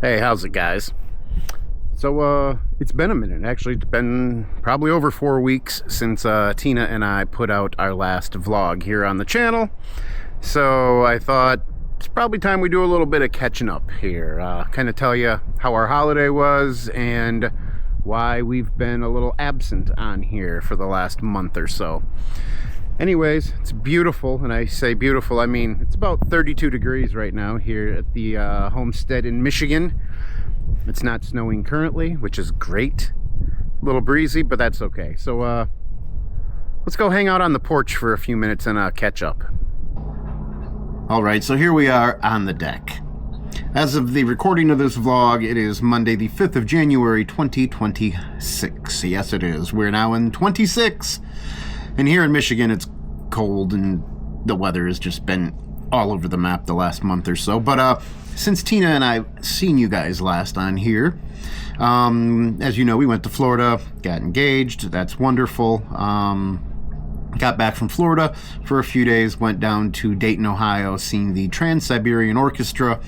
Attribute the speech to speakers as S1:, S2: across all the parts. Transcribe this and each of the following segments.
S1: Hey, how's it, guys? So, it's been a minute. Actually, it's been probably over 4 weeks since Tina and I put out our last vlog here on the channel. So I thought it's probably time we do a little bit of catching up here. Kind of tell you how our holiday was and why we've been a little absent on here for the last month or so. Anyways, it's beautiful, and I say beautiful, I mean it's about 32 degrees right now here at the homestead in Michigan. It's not snowing currently, which is great. A little breezy, but that's okay. So let's go hang out on the porch for a few minutes and catch up. All right, so here we are on the deck. As of the recording of this vlog, it is Monday the 5th of January 2026. Yes, it is. We're now in 26. And here in Michigan, it's cold and the weather has just been all over the map the last month or so. But since Tina and I seen you guys last on here, as you know, we went to Florida, got engaged. That's wonderful. Got back from Florida for a few days, went down to Dayton, Ohio, seeing the Trans-Siberian Orchestra.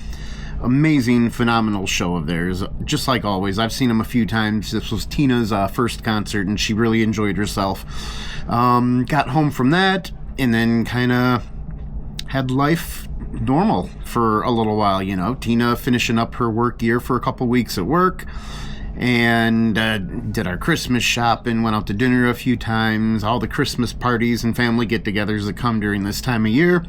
S1: Amazing, phenomenal show of theirs. Just like always, I've seen them a few times. This was Tina's first concert, and she really enjoyed herself. Got home from that, and then kind of had life normal for a little while, you know. Tina finishing up her work year for a couple weeks at work, and did our Christmas shopping, went out to dinner a few times, all the Christmas parties and family get-togethers that come during this time of year.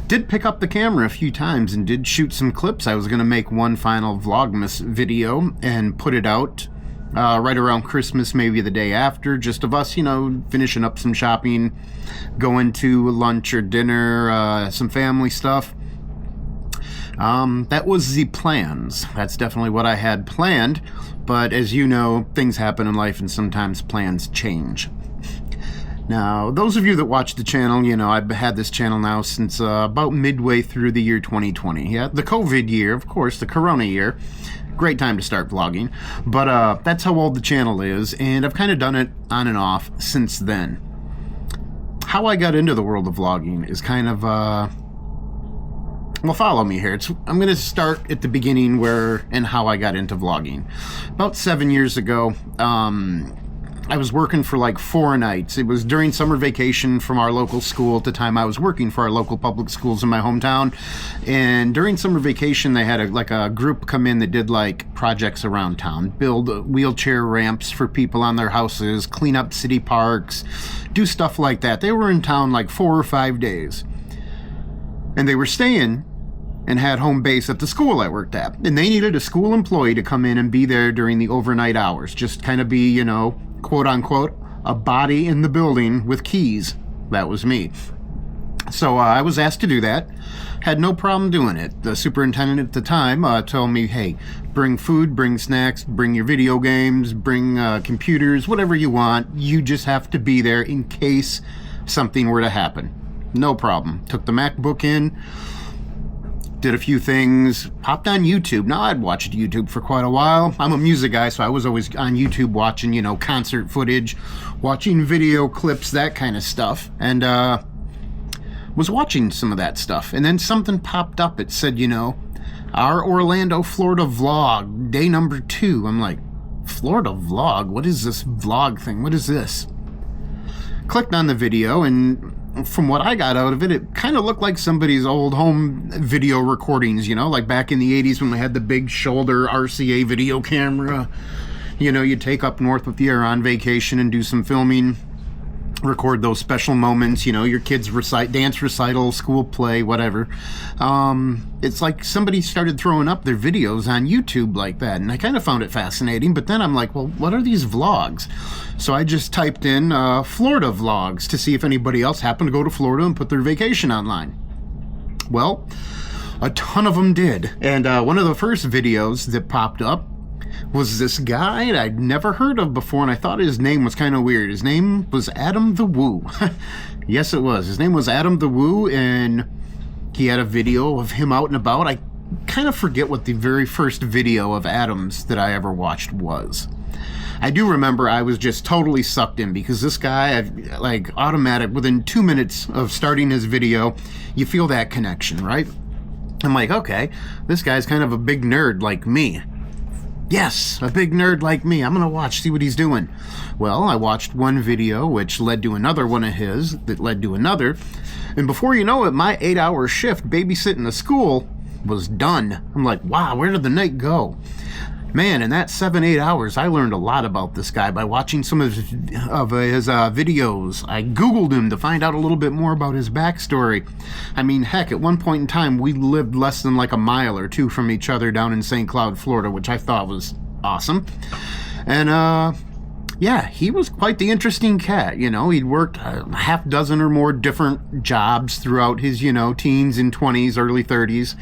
S1: Did pick up the camera a few times and did shoot some clips. I was going to make one final Vlogmas video and put it out right around Christmas, maybe the day after, just of us, you know, finishing up some shopping, going to lunch or dinner, some family stuff. That was the plans. That's definitely what I had planned, but as you know, things happen in life and sometimes plans change. Now, those of you that watch the channel, you know, I've had this channel now since about midway through the year 2020. Yeah, the COVID year, of course, the Corona year. Great time to start vlogging, but that's how old the channel is, and I've kind of done it on and off since then. How I got into the world of vlogging is kind of, well, follow me here. I'm going to start at the beginning and how I got into vlogging. About 7 years ago, I was working for like 4 nights. It was during summer vacation from our local school. At the time, I was working for our local public schools in my hometown. And during summer vacation, they had a group come in that did like projects around town, build wheelchair ramps for people on their houses, clean up city parks, do stuff like that. They were in town like 4 or 5 days. And they were staying and had home base at the school I worked at. And they needed a school employee to come in and be there during the overnight hours. Just kind of be, you know, quote unquote, a body in the building with keys. That was me. So I was asked to do that. Had no problem doing it. The superintendent at the time told me, hey, bring food, bring snacks, bring your video games, bring computers, whatever you want. You just have to be there in case something were to happen. No problem. Took the MacBook in, did a few things, popped on YouTube. Now, I'd watched YouTube for quite a while. I'm a music guy, so I was always on YouTube watching, you know, concert footage, watching video clips, that kind of stuff. And was watching some of that stuff. And then something popped up. It said, you know, our Orlando, Florida vlog, day number 2. I'm like, Florida vlog? What is this vlog thing? What is this? Clicked on the video, and from what I got out of it, it kind of looked like somebody's old home video recordings, you know, like back in the 80s when we had the big shoulder RCA video camera. You know, you'd take up north with you or on vacation and do some filming, record those special moments, you know, your kids dance recital, school play, whatever. It's like somebody started throwing up their videos on YouTube like that, and I kind of found it fascinating, but then I'm like, well, what are these vlogs? So I just typed in Florida vlogs to see if anybody else happened to go to Florida and put their vacation online. Well, a ton of them did, and one of the first videos that popped up was this guy I'd never heard of before, and I thought his name was kind of weird. His name was Adam the Woo. Yes, it was. His name was Adam the Woo, and he had a video of him out and about. I kind of forget what the very first video of Adam's that I ever watched was. I do remember I was just totally sucked in because this guy, like automatic, within 2 minutes of starting his video, you feel that connection, right? I'm like, okay, this guy's kind of a big nerd like me. Yes, a big nerd like me. I'm going to watch, see what he's doing. Well, I watched one video, which led to another one of his, that led to another. And before you know it, my 8-hour shift babysitting the school was done. I'm like, wow, where did the night go? Man, in that 7-8 hours, I learned a lot about this guy by watching some of his videos. I Googled him to find out a little bit more about his backstory. I mean, heck, at one point in time, we lived less than like a mile or two from each other down in St. Cloud, Florida, which I thought was awesome. And, yeah, he was quite the interesting cat. You know, he'd worked a half dozen or more different jobs throughout his, teens and 20s, early 30s.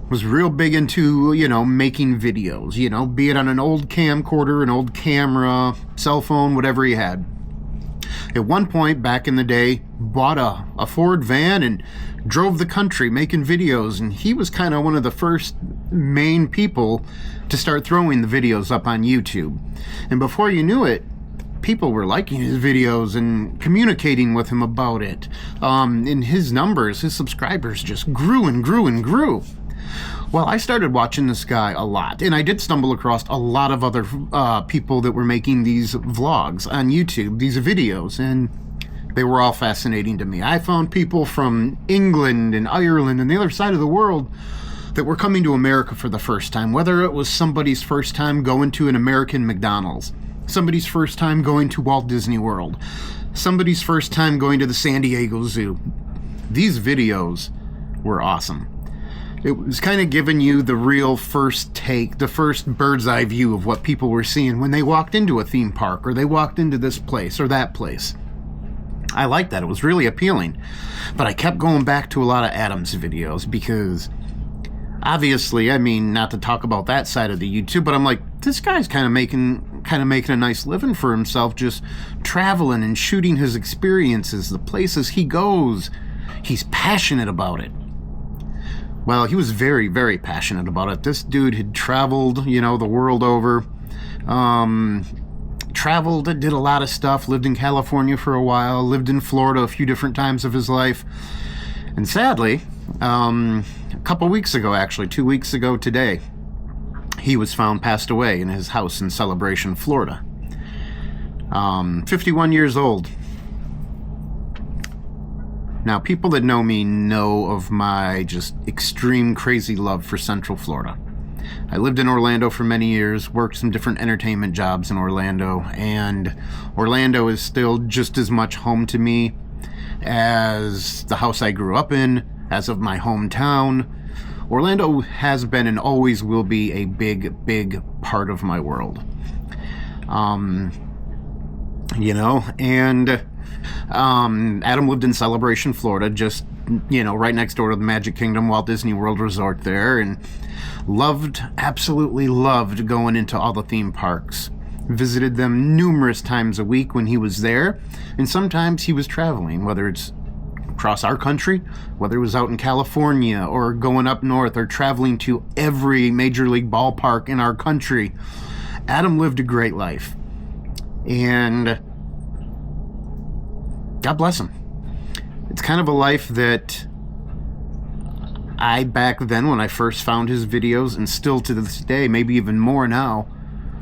S1: Was real big into, making videos, be it on an old camcorder, an old camera, cell phone, whatever he had. At one point back in the day, bought a Ford van and drove the country making videos, and he was kind of one of the first main people to start throwing the videos up on YouTube. And before you knew it, people were liking his videos and communicating with him about it. And his numbers, his subscribers just grew and grew and grew. Well, I started watching this guy a lot, and I did stumble across a lot of other people that were making these vlogs on YouTube, these videos, and they were all fascinating to me. I found people from England and Ireland and the other side of the world that were coming to America for the first time, whether it was somebody's first time going to an American McDonald's, somebody's first time going to Walt Disney World, somebody's first time going to the San Diego Zoo. These videos were awesome. It was kind of giving you the real first take, the first bird's eye view of what people were seeing when they walked into a theme park or they walked into this place or that place. I liked that. It was really appealing. But I kept going back to a lot of Adam's videos because obviously, I mean, not to talk about that side of the YouTube, but I'm like, this guy's kind of making a nice living for himself, just traveling and shooting his experiences, the places he goes. He's passionate about it. Well, he was very, very passionate about it. This dude had traveled, the world over. Traveled, did a lot of stuff, lived in California for a while, lived in Florida a few different times of his life. And sadly, a couple weeks ago, actually, 2 weeks ago today, he was found passed away in his house in Celebration, Florida. 51 years old. Now, people that know me know of my just extreme crazy love for Central Florida. I lived in Orlando for many years, worked some different entertainment jobs in Orlando, and Orlando is still just as much home to me as the house I grew up in, as of my hometown. Orlando has been and always will be a big, big part of my world. Adam lived in Celebration, Florida, just, right next door to the Magic Kingdom, Walt Disney World Resort there, and absolutely loved going into all the theme parks. Visited them numerous times a week when he was there, and sometimes he was traveling, whether it's across our country, whether it was out in California, or going up north, or traveling to every major league ballpark in our country. Adam lived a great life. And God bless him. It's kind of a life that back then when I first found his videos, and still to this day, maybe even more now,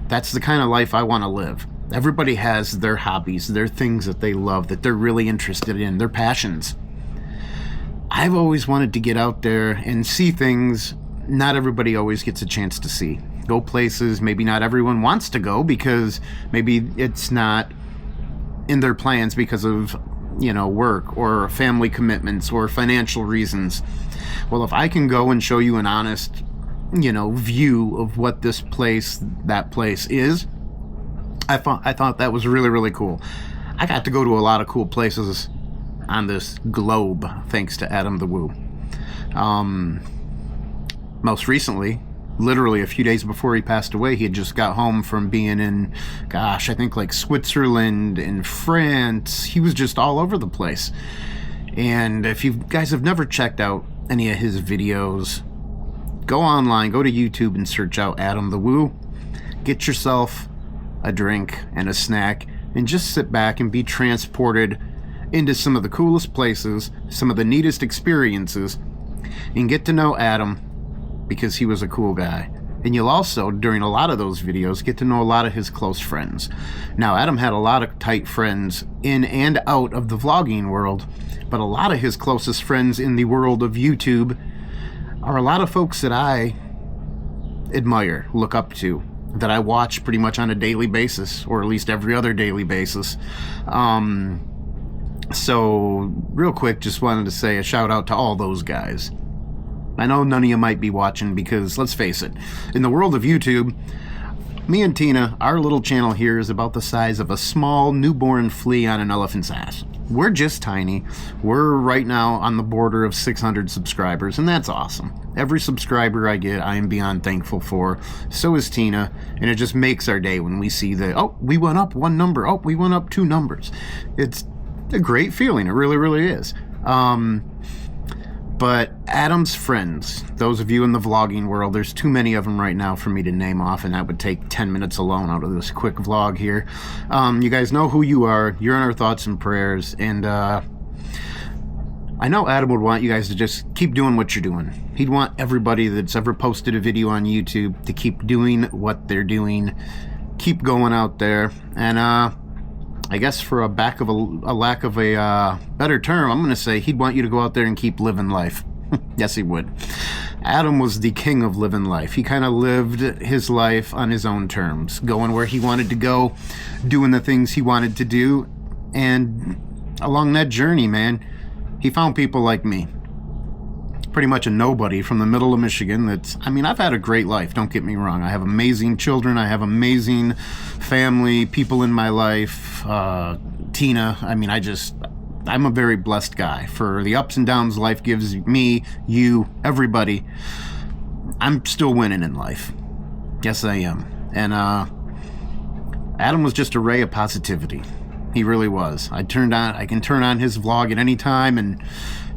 S1: that's the kind of life I want to live. Everybody has their hobbies, their things that they love, that they're really interested in, their passions. I've always wanted to get out there and see things not everybody always gets a chance to see. Go places maybe not everyone wants to go because maybe it's not in their plans because of work or family commitments or financial reasons. Well, if I can go and show you an honest, view of what that place is, I thought that was really, really cool. I got to go to a lot of cool places on this globe, thanks to Adam the Woo. Most recently, literally a few days before he passed away, he had just got home from being in, I think like Switzerland and France. He was just all over the place. And if you guys have never checked out any of his videos, go online, go to YouTube and search out Adam the Woo. Get yourself a drink and a snack and just sit back and be transported into some of the coolest places, some of the neatest experiences, and get to know Adam because he was a cool guy. And you'll also, during a lot of those videos, get to know a lot of his close friends. Now, Adam had a lot of tight friends in and out of the vlogging world, but a lot of his closest friends in the world of YouTube are a lot of folks that I admire, look up to, that I watch pretty much on a daily basis, or at least every other daily basis. So, real quick, just wanted to say a shout out to all those guys. I know none of you might be watching because, let's face it, in the world of YouTube, me and Tina, our little channel here is about the size of a small newborn flea on an elephant's ass. We're just tiny. We're right now on the border of 600 subscribers, and that's awesome. Every subscriber I get, I am beyond thankful for. So is Tina, and it just makes our day when we see that, oh, we went up one number, oh, we went up 2 numbers. It's a great feeling. It really, really is. But Adam's friends, those of you in the vlogging world, there's too many of them right now for me to name off, and that would take 10 minutes alone out of this quick vlog here. You guys know who you are. You're in our thoughts and prayers, and I know Adam would want you guys to just keep doing what you're doing. He'd want everybody that's ever posted a video on YouTube to keep doing what they're doing, keep going out there, and I guess for a lack of a better term, I'm going to say he'd want you to go out there and keep living life. Yes, he would. Adam was the king of living life. He kind of lived his life on his own terms, going where he wanted to go, doing the things he wanted to do, and along that journey, man, he found people like me. Pretty much a nobody from the middle of Michigan. I've had a great life, don't get me wrong. I have amazing children, I have amazing family, people in my life, Tina. I'm a very blessed guy. For the ups and downs life gives me, you, everybody, I'm still winning in life. Yes, I am. And Adam was just a ray of positivity. He really was. I can turn on his vlog at any time, and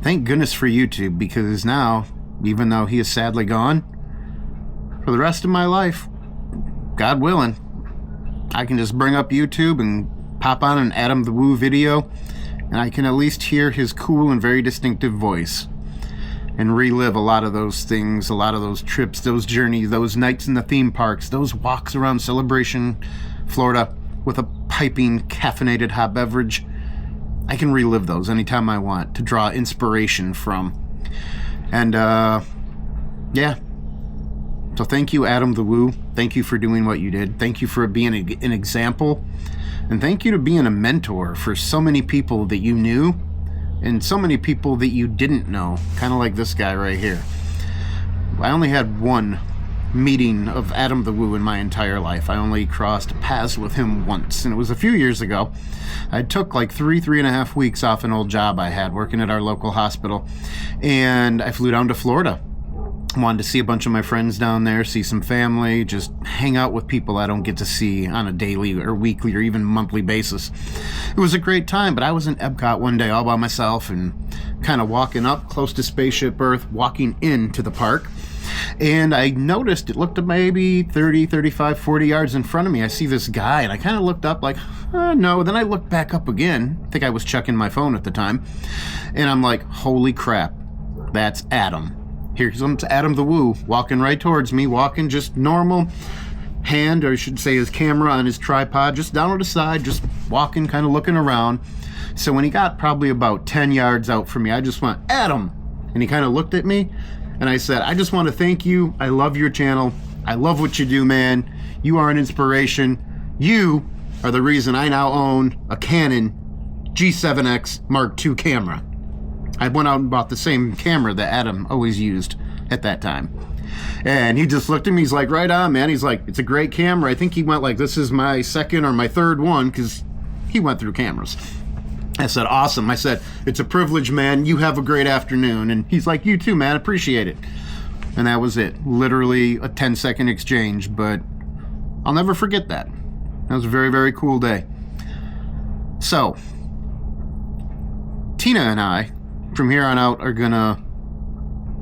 S1: thank goodness for YouTube, because now, even though he is sadly gone, for the rest of my life, God willing, I can just bring up YouTube and pop on an Adam the Woo video, and I can at least hear his cool and very distinctive voice and relive a lot of those things, a lot of those trips, those journeys, those nights in the theme parks, those walks around Celebration, Florida, with a piping, caffeinated hot beverage. I can relive those anytime I want to draw inspiration from. And, yeah. So thank you, Adam the Woo. Thank you for doing what you did. Thank you for being an example. And thank you to being a mentor for so many people that you knew and so many people that you didn't know. Kind of like this guy right here. I only had one meeting of Adam the Woo in my entire life. I only crossed paths with him once, and it was a few years ago. I took like 3.5 weeks off an old job I had working at our local hospital, and I flew down to Florida. Wanted to see a bunch of my friends down there, see some family, just hang out with people I don't get to see on a daily or weekly or even monthly basis. It was a great time, but I was in Epcot one day all by myself and kind of walking up close to Spaceship Earth, walking into the park. And I noticed it looked maybe 30, 35, 40 yards in front of me. I see this guy, and I kind of looked up like, no. Then I looked back up again. I think I was checking my phone at the time. And I'm like, holy crap, that's Adam. Here comes Adam the Woo, walking right towards me, walking just normal hand, or I should say his camera on his tripod, just down to the side, just walking, kind of looking around. So when he got probably about 10 yards out from me, I just went, Adam! And he kind of looked at me. And I said, I just want to thank you. I love your channel. I love what you do, man. You are an inspiration. You are the reason I now own a Canon G7X Mark II camera. I went out and bought the same camera that Adam always used at that time. And he just looked at me. He's like, right on, man. He's like, it's a great camera. I think he went like, this is my second or my third one, because he went through cameras. I said, awesome. I said, it's a privilege, man. You have a great afternoon. And he's like, you too, man. Appreciate it. And that was it. Literally a 10-second exchange, but I'll never forget that. That was a very, very cool day. So, Tina and I, from here on out, are going to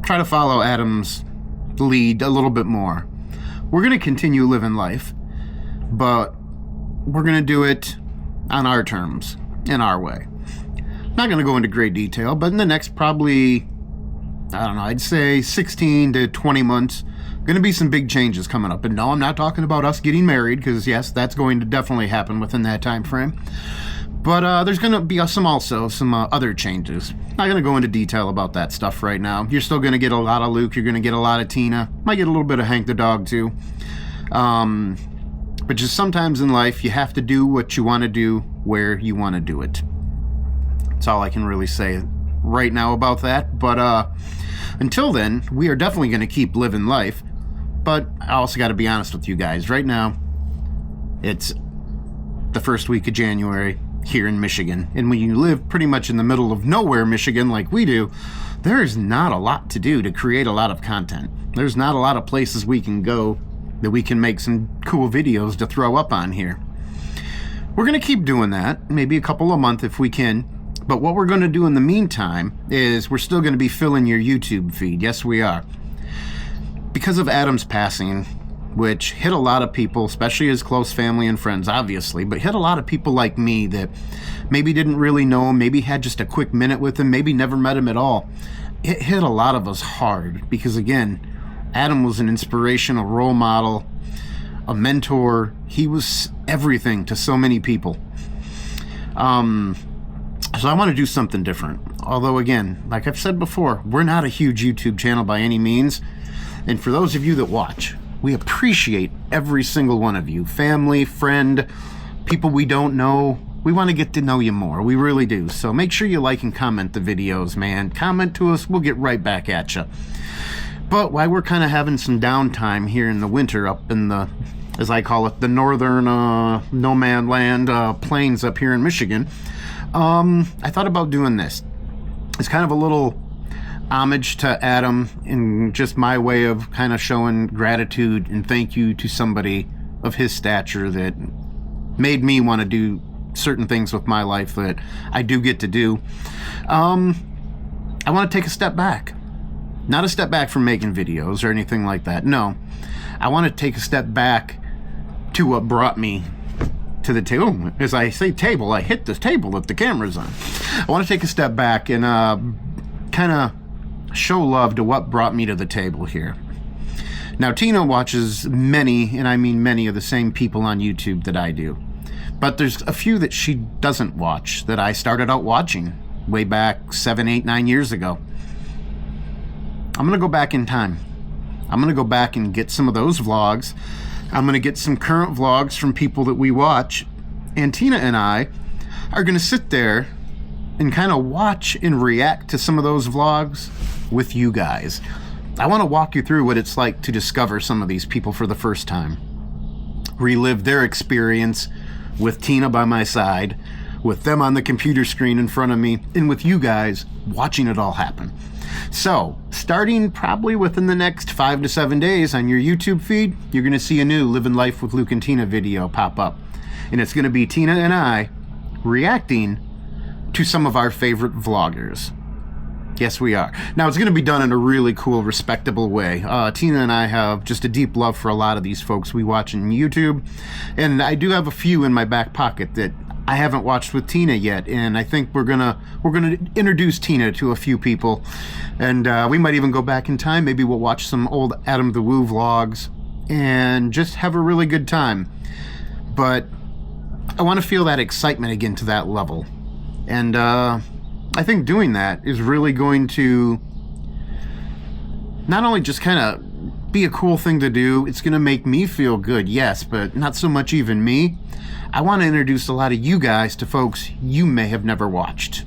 S1: try to follow Adam's lead a little bit more. We're going to continue living life, but we're going to do it on our terms. In our way. Not going to go into great detail, but in the next probably I don't know, I'd say 16 to 20 months. Going to be some big changes coming up. And no, I'm not talking about us getting married, because yes, that's going to definitely happen within that time frame. But there's going to be some other changes. Not going to go into detail about that stuff right now. You're still going to get a lot of Luke. You're going to get a lot of Tina. Might get a little bit of Hank the dog too. But just sometimes in life, you have to do what you want to do where you want to do it. That's all I can really say right now about that. But until then, we are definitely going to keep living life. But I also got to be honest with you guys. Right now, it's the first week of January here in Michigan. And when you live pretty much in the middle of nowhere, Michigan, like we do, there is not a lot to do to create a lot of content. There's not a lot of places we can go that we can make some cool videos to throw up on here. We're going to keep doing that, maybe a couple a month if we can. But what we're going to do in the meantime is we're still going to be filling your YouTube feed. Yes, we are. Because of Adam's passing, which hit a lot of people, especially his close family and friends, obviously, but hit a lot of people like me that maybe didn't really know him, maybe had just a quick minute with him, maybe never met him at all. It hit a lot of us hard because, again, Adam was an inspirational role model, a mentor. He was everything to so many people. So I want to do something different. Although, again, like I've said before, we're not a huge YouTube channel by any means. And for those of you that watch, we appreciate every single one of you. Family, friend, people we don't know. We want to get to know you more. We really do. So make sure you like and comment the videos, man. Comment to us. We'll get right back at you. But while we're kind of having some downtime here in the winter up in the, as I call it, the northern no man land plains up here in Michigan, I thought about doing this. It's kind of a little homage to Adam in just my way of kind of showing gratitude and thank you to somebody of his stature that made me want to do certain things with my life that I do get to do. I want to take a step back. Not a step back from making videos or anything like that. No. I want to take a step back to what brought me to the table. As I say table, I hit the table that the camera's on. I want to take a step back and kind of show love to what brought me to the table here. Now, Tina watches many, and I mean many, of the same people on YouTube that I do. But there's a few that she doesn't watch that I started out watching way back 7, 8, 9 years ago. I'm going to go back in time. I'm going to go back and get some of those vlogs. I'm going to get some current vlogs from people that we watch. And Tina and I are going to sit there and kind of watch and react to some of those vlogs with you guys. I want to walk you through what it's like to discover some of these people for the first time. Relive their experience with Tina by my side, with them on the computer screen in front of me, and with you guys watching it all happen. So, starting probably within the next 5 to 7 days on your YouTube feed, you're going to see a new Living Life with Luke and Tina video pop up. And it's going to be Tina and I reacting to some of our favorite vloggers. Yes, we are. Now, it's going to be done in a really cool, respectable way. Tina and I have just a deep love for a lot of these folks we watch on YouTube. And I do have a few in my back pocket that I haven't watched with Tina yet. And I think we're gonna introduce Tina to a few people. And we might even go back in time. Maybe we'll watch some old Adam the Woo vlogs and just have a really good time. But I want to feel that excitement again to that level. And I think doing that is really going to not only just kind of be a cool thing to do, it's going to make me feel good, yes, but not so much even me. I want to introduce a lot of you guys to folks you may have never watched.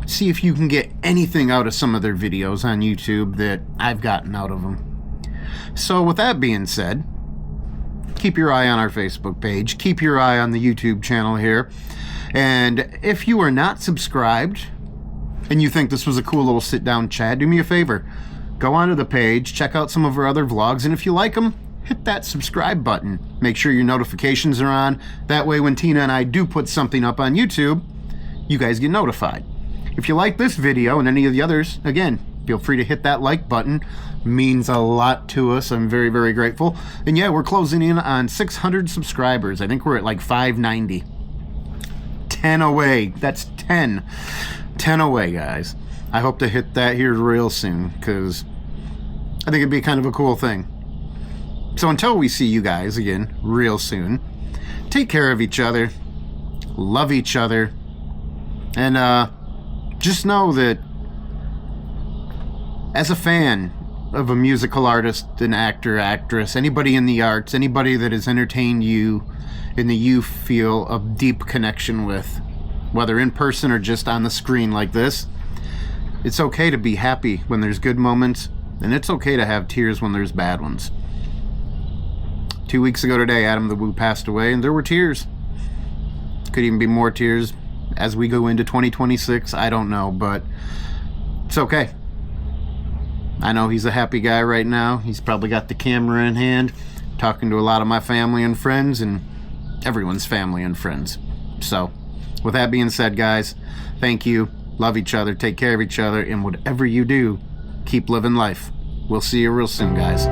S1: See if you can get anything out of some of their videos on YouTube that I've gotten out of them. So with that being said, keep your eye on our Facebook page, keep your eye on the YouTube channel here, and if you are not subscribed and you think this was a cool little sit-down chat, do me a favor. Go onto the page, check out some of our other vlogs, and if you like them, hit that subscribe button. Make sure your notifications are on. That way when Tina and I do put something up on YouTube, you guys get notified. If you like this video and any of the others, again, feel free to hit that like button. Means a lot to us. I'm very, very grateful. And yeah, we're closing in on 600 subscribers. I think we're at like 590. 10 away. That's 10. 10 away, guys. I hope to hit that here real soon, because I think it'd be kind of a cool thing. So until we see you guys again real soon, take care of each other, love each other, and just know that as a fan of a musical artist, an actor, actress, anybody in the arts, anybody that has entertained you and that you feel a deep connection with, whether in person or just on the screen like this, it's okay to be happy when there's good moments, and it's okay to have tears when there's bad ones. 2 weeks ago today, Adam the Woo passed away, and there were tears. Could even be more tears as we go into 2026. I don't know, but it's okay. I know he's a happy guy right now. He's probably got the camera in hand, talking to a lot of my family and friends, and everyone's family and friends. So, with that being said, guys, thank you. Love each other. Take care of each other. And whatever you do, keep living life. We'll see you real soon, guys.